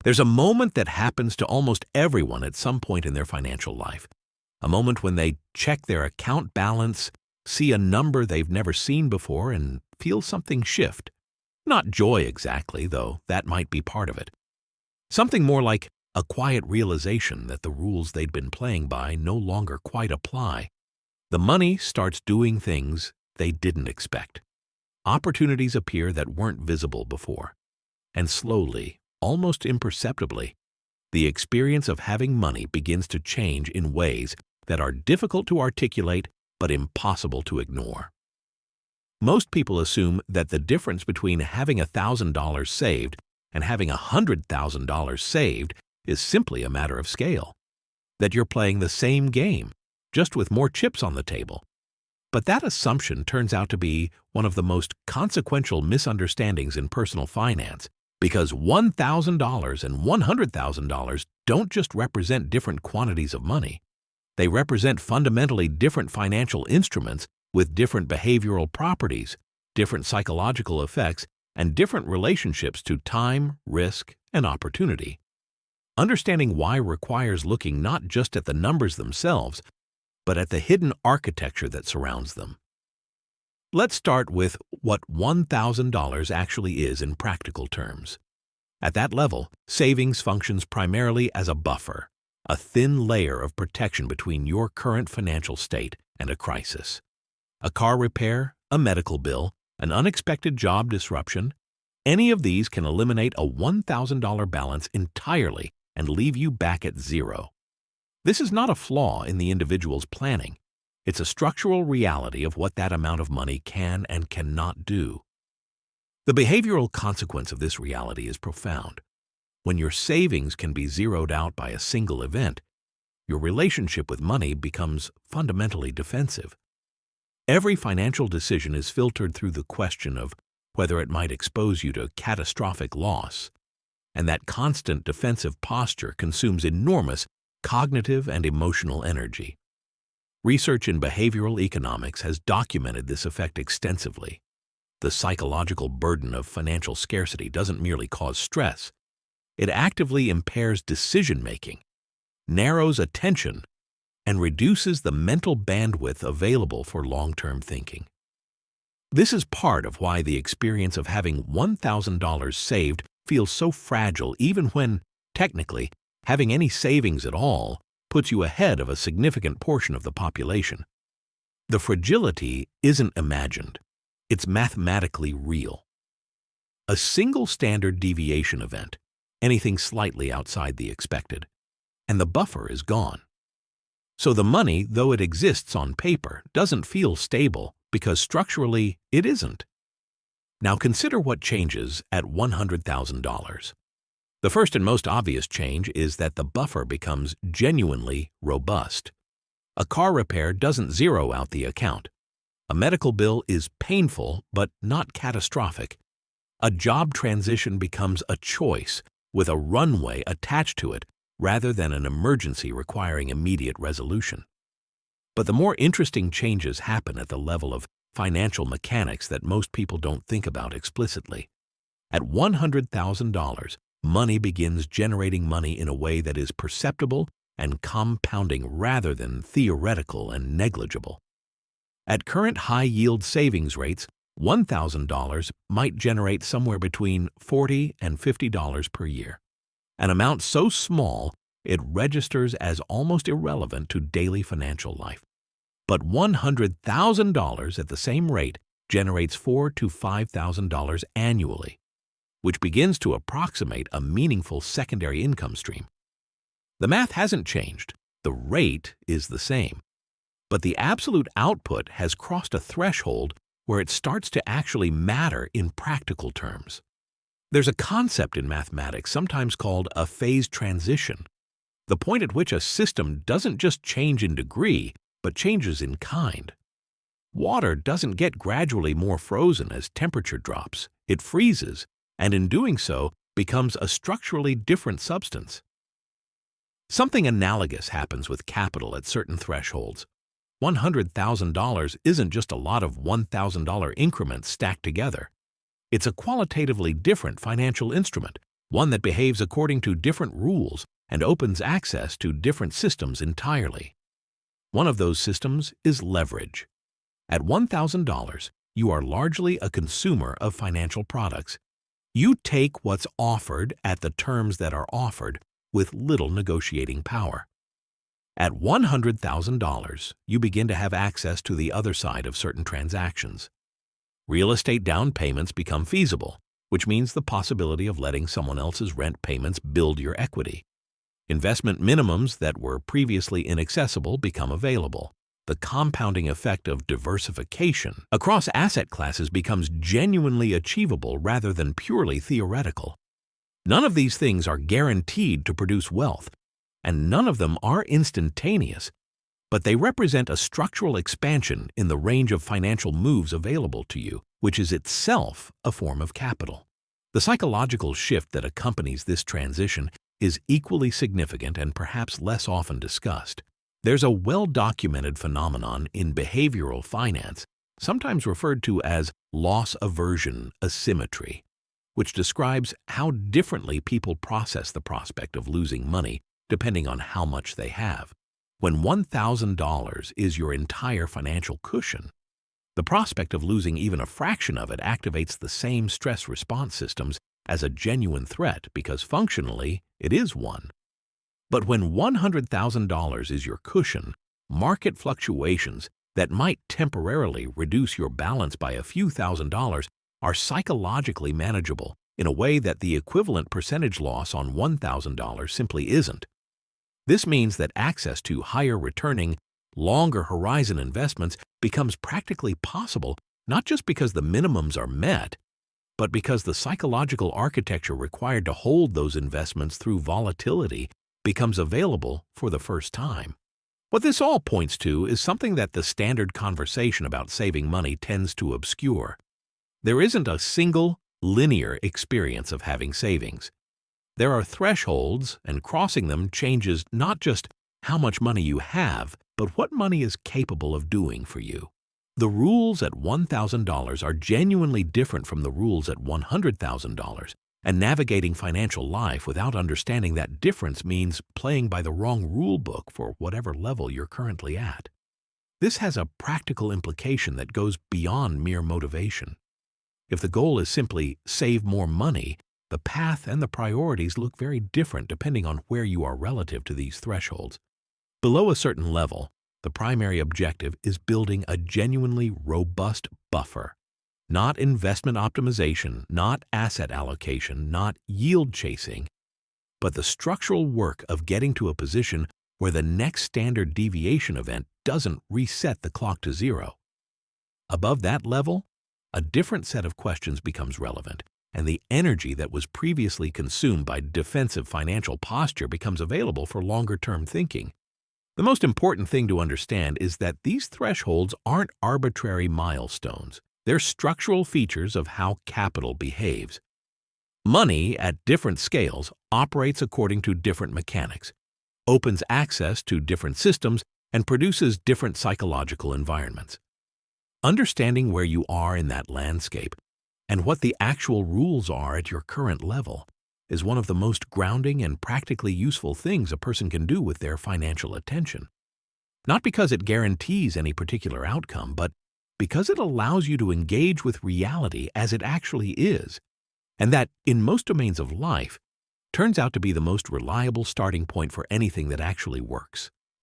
There's a moment that happens to almost everyone at some point in their financial life. A moment when they check their account balance, see a number they've never seen before, and feel something shift. Not joy exactly, though that might be part of it. Something more like a quiet realization that the rules they'd been playing by no longer quite apply. The money starts doing things they didn't expect. Opportunities appear that weren't visible before. And slowly, almost imperceptibly, the experience of having money begins to change in ways that are difficult to articulate but impossible to ignore. Most people assume that the difference between having $1,000 saved and having $100,000 saved is simply a matter of scale, that you're playing the same game, just with more chips on the table. But that assumption turns out to be one of the most consequential misunderstandings in personal finance, because $1,000 and $100,000 don't just represent different quantities of money. They represent fundamentally different financial instruments with different behavioral properties, different psychological effects, and different relationships to time, risk, and opportunity. Understanding why requires looking not just at the numbers themselves, but at the hidden architecture that surrounds them. Let's start with what $1,000 actually is in practical terms. At that level, savings functions primarily as a buffer, a thin layer of protection between your current financial state and a crisis. A car repair, a medical bill, an unexpected job disruption, any of these can eliminate a $1,000 balance entirely and leave you back at zero. This is not a flaw in the individual's planning. It's a structural reality of what that amount of money can and cannot do. The behavioral consequence of this reality is profound. When your savings can be zeroed out by a single event, your relationship with money becomes fundamentally defensive. Every financial decision is filtered through the question of whether it might expose you to catastrophic loss, and that constant defensive posture consumes enormous cognitive and emotional energy. Research in behavioral economics has documented this effect extensively. The psychological burden of financial scarcity doesn't merely cause stress. It actively impairs decision-making, narrows attention, and reduces the mental bandwidth available for long-term thinking. This is part of why the experience of having $1,000 saved feels so fragile, even when, technically, having any savings at all puts you ahead of a significant portion of the population. The fragility isn't imagined. It's mathematically real. A single standard deviation event, anything slightly outside the expected, and the buffer is gone. So the money, though it exists on paper, doesn't feel stable because structurally it isn't. Now consider what changes at $100,000. The first and most obvious change is that the buffer becomes genuinely robust. A car repair doesn't zero out the account. A medical bill is painful but not catastrophic. A job transition becomes a choice with a runway attached to it rather than an emergency requiring immediate resolution. But the more interesting changes happen at the level of financial mechanics that most people don't think about explicitly. At $100,000, money begins generating money in a way that is perceptible and compounding rather than theoretical and negligible. At current high-yield savings rates, $1,000 might generate somewhere between $40 and $50 per year, an amount so small it registers as almost irrelevant to daily financial life. But $100,000 at the same rate generates $4,000 to $5,000 annually, which begins to approximate a meaningful secondary income stream. The math hasn't changed, the rate is the same, but the absolute output has crossed a threshold where it starts to actually matter in practical terms. There's a concept in mathematics sometimes called a phase transition, the point at which a system doesn't just change in degree, but changes in kind. Water doesn't get gradually more frozen as temperature drops. It freezes, and in doing so, becomes a structurally different substance. Something analogous happens with capital at certain thresholds. $100,000 isn't just a lot of $1,000 increments stacked together. It's a qualitatively different financial instrument, one that behaves according to different rules and opens access to different systems entirely. One of those systems is leverage. At $1,000, you are largely a consumer of financial products. You take what's offered at the terms that are offered with little negotiating power. At $100,000, you begin to have access to the other side of certain transactions. Real estate down payments become feasible, which means the possibility of letting someone else's rent payments build your equity. Investment minimums that were previously inaccessible become available. The compounding effect of diversification across asset classes becomes genuinely achievable rather than purely theoretical. None of these things are guaranteed to produce wealth, and none of them are instantaneous, but they represent a structural expansion in the range of financial moves available to you, which is itself a form of capital. The psychological shift that accompanies this transition is equally significant and perhaps less often discussed. There's a well-documented phenomenon in behavioral finance, sometimes referred to as loss aversion asymmetry, which describes how differently people process the prospect of losing money depending on how much they have. When $1,000 is your entire financial cushion, the prospect of losing even a fraction of it activates the same stress response systems as a genuine threat because functionally it is one. But when $100,000 is your cushion, market fluctuations that might temporarily reduce your balance by a few $1,000s are psychologically manageable in a way that the equivalent percentage loss on $1,000 simply isn't. This means that access to higher returning, longer horizon investments becomes practically possible not just because the minimums are met, but because the psychological architecture required to hold those investments through volatility becomes available for the first time. What this all points to is something that the standard conversation about saving money tends to obscure. There isn't a single, linear experience of having savings. There are thresholds, and crossing them changes not just how much money you have, but what money is capable of doing for you. The rules at $1,000 are genuinely different from the rules at $100,000, and navigating financial life without understanding that difference means playing by the wrong rule book for whatever level you're currently at. This has a practical implication that goes beyond mere motivation. If the goal is simply save more money, the path and the priorities look very different depending on where you are relative to these thresholds. Below a certain level, the primary objective is building a genuinely robust buffer. Not investment optimization, not asset allocation, not yield chasing, but the structural work of getting to a position where the next standard deviation event doesn't reset the clock to zero. Above that level, a different set of questions becomes relevant, and the energy that was previously consumed by defensive financial posture becomes available for longer-term thinking. The most important thing to understand is that these thresholds aren't arbitrary milestones. They're structural features of how capital behaves. Money, at different scales, operates according to different mechanics, opens access to different systems, and produces different psychological environments. Understanding where you are in that landscape and what the actual rules are at your current level is one of the most grounding and practically useful things a person can do with their financial attention. Not because it guarantees any particular outcome, but because it allows you to engage with reality as it actually is, and that, in most domains of life, turns out to be the most reliable starting point for anything that actually works.